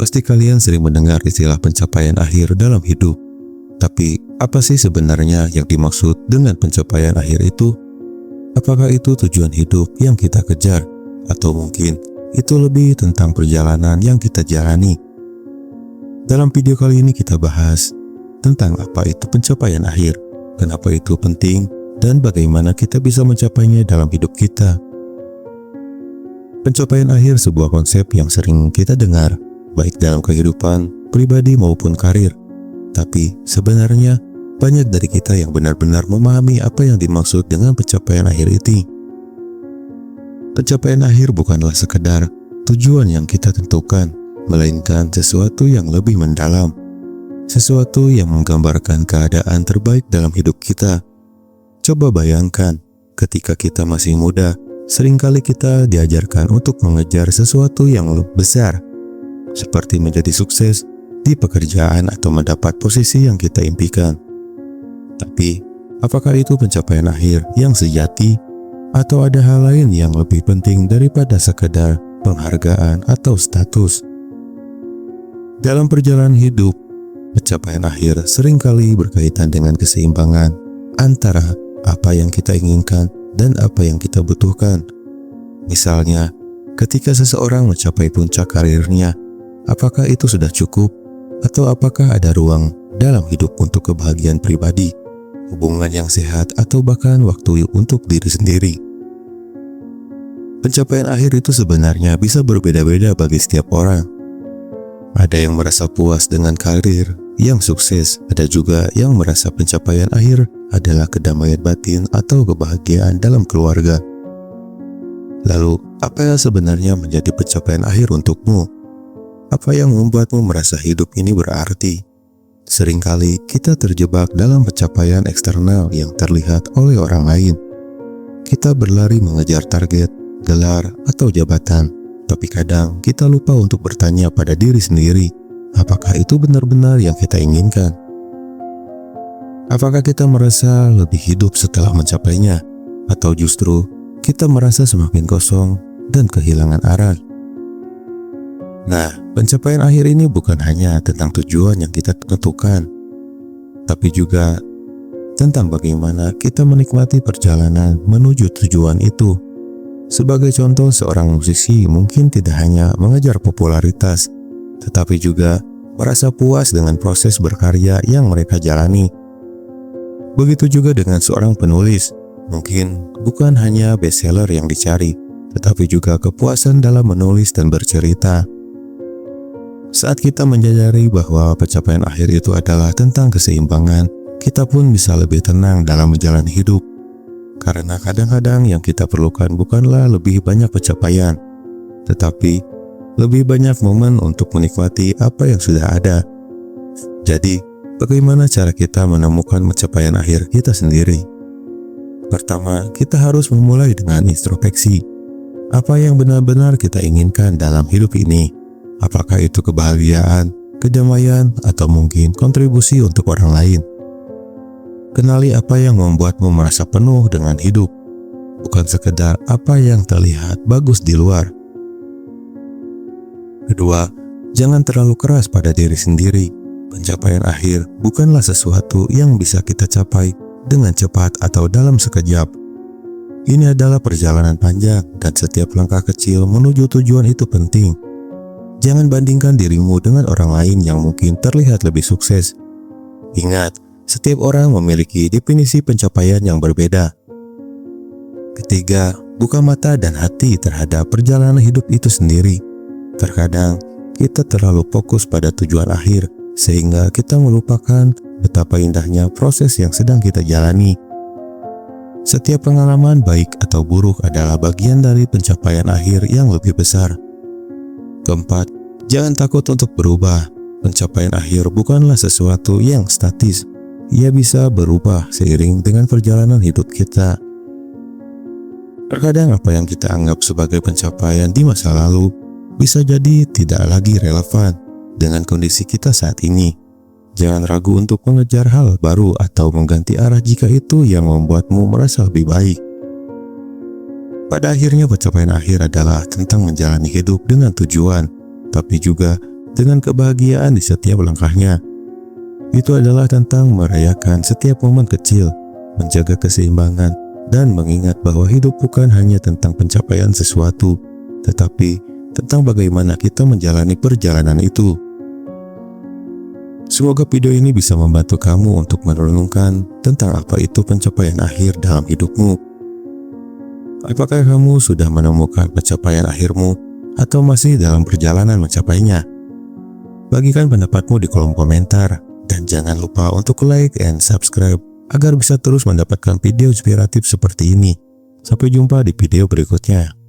Pasti kalian sering mendengar istilah pencapaian akhir dalam hidup. Tapi, apa sih sebenarnya yang dimaksud dengan pencapaian akhir itu? Apakah itu tujuan hidup yang kita kejar? Atau mungkin itu lebih tentang perjalanan yang kita jalani? Dalam video kali ini kita bahas tentang apa itu pencapaian akhir, kenapa itu penting, dan bagaimana kita bisa mencapainya dalam hidup kita. Pencapaian akhir sebuah konsep yang sering kita dengar, baik dalam kehidupan pribadi maupun karir. Tapi sebenarnya banyak dari kita yang benar-benar memahami apa yang dimaksud dengan pencapaian akhir itu. Pencapaian akhir bukanlah sekedar tujuan yang kita tentukan, melainkan sesuatu yang lebih mendalam. Sesuatu yang menggambarkan keadaan terbaik dalam hidup kita. Coba bayangkan, ketika kita masih muda, seringkali kita diajarkan untuk mengejar sesuatu yang lebih besar, seperti menjadi sukses di pekerjaan atau mendapat posisi yang kita impikan. Tapi, apakah itu pencapaian akhir yang sejati? Atau ada hal lain yang lebih penting daripada sekedar penghargaan atau status? Dalam perjalanan hidup, pencapaian akhir seringkali berkaitan dengan keseimbangan antara apa yang kita inginkan dan apa yang kita butuhkan. Misalnya, ketika seseorang mencapai puncak karirnya, apakah itu sudah cukup? Atau apakah ada ruang dalam hidup untuk kebahagiaan pribadi, hubungan yang sehat, atau bahkan waktu untuk diri sendiri? Pencapaian akhir itu sebenarnya bisa berbeda-beda bagi setiap orang. Ada yang merasa puas dengan karir yang sukses, ada juga yang merasa pencapaian akhir adalah kedamaian batin atau kebahagiaan dalam keluarga. Lalu, apa yang sebenarnya menjadi pencapaian akhir untukmu? Apa yang membuatmu merasa hidup ini berarti? Seringkali kita terjebak dalam pencapaian eksternal yang terlihat oleh orang lain. Kita berlari mengejar target, gelar, atau jabatan. Tapi kadang kita lupa untuk bertanya pada diri sendiri, apakah itu benar-benar yang kita inginkan? Apakah kita merasa lebih hidup setelah mencapainya? Atau justru kita merasa semakin kosong dan kehilangan arah? Nah, pencapaian akhir ini bukan hanya tentang tujuan yang kita tentukan, tapi juga tentang bagaimana kita menikmati perjalanan menuju tujuan itu. Sebagai contoh, seorang musisi mungkin tidak hanya mengejar popularitas, tetapi juga merasa puas dengan proses berkarya yang mereka jalani. Begitu juga dengan seorang penulis, mungkin bukan hanya bestseller yang dicari, tetapi juga kepuasan dalam menulis dan bercerita. Saat kita menyadari bahwa pencapaian akhir itu adalah tentang keseimbangan, kita pun bisa lebih tenang dalam menjalani hidup. Karena kadang-kadang yang kita perlukan bukanlah lebih banyak pencapaian, tetapi lebih banyak momen untuk menikmati apa yang sudah ada. Jadi, bagaimana cara kita menemukan pencapaian akhir kita sendiri? Pertama, kita harus memulai dengan introspeksi. Apa yang benar-benar kita inginkan dalam hidup ini? Apakah itu kebahagiaan, kedamaian, atau mungkin kontribusi untuk orang lain? Kenali apa yang membuatmu merasa penuh dengan hidup, bukan sekedar apa yang terlihat bagus di luar. Kedua, jangan terlalu keras pada diri sendiri. Pencapaian akhir bukanlah sesuatu yang bisa kita capai dengan cepat atau dalam sekejap. Ini adalah perjalanan panjang dan setiap langkah kecil menuju tujuan itu penting. Jangan bandingkan dirimu dengan orang lain yang mungkin terlihat lebih sukses. Ingat, setiap orang memiliki definisi pencapaian yang berbeda. Ketiga, buka mata dan hati terhadap perjalanan hidup itu sendiri. Terkadang, kita terlalu fokus pada tujuan akhir, sehingga kita melupakan betapa indahnya proses yang sedang kita jalani. Setiap pengalaman baik atau buruk adalah bagian dari pencapaian akhir yang lebih besar. Keempat, jangan takut untuk berubah. Pencapaian akhir bukanlah sesuatu yang statis. Ia bisa berubah seiring dengan perjalanan hidup kita. Terkadang apa yang kita anggap sebagai pencapaian di masa lalu bisa jadi tidak lagi relevan dengan kondisi kita saat ini. Jangan ragu untuk mengejar hal baru atau mengganti arah jika itu yang membuatmu merasa lebih baik. Pada akhirnya pencapaian akhir adalah tentang menjalani hidup dengan tujuan, tapi juga dengan kebahagiaan di setiap langkahnya. Itu adalah tentang merayakan setiap momen kecil, menjaga keseimbangan, dan mengingat bahwa hidup bukan hanya tentang pencapaian sesuatu, tetapi tentang bagaimana kita menjalani perjalanan itu. Semoga video ini bisa membantu kamu untuk merenungkan tentang apa itu pencapaian akhir dalam hidupmu. Apakah kamu sudah menemukan pencapaian akhirmu atau masih dalam perjalanan mencapainya? Bagikan pendapatmu di kolom komentar dan jangan lupa untuk like and subscribe agar bisa terus mendapatkan video inspiratif seperti ini. Sampai jumpa di video berikutnya.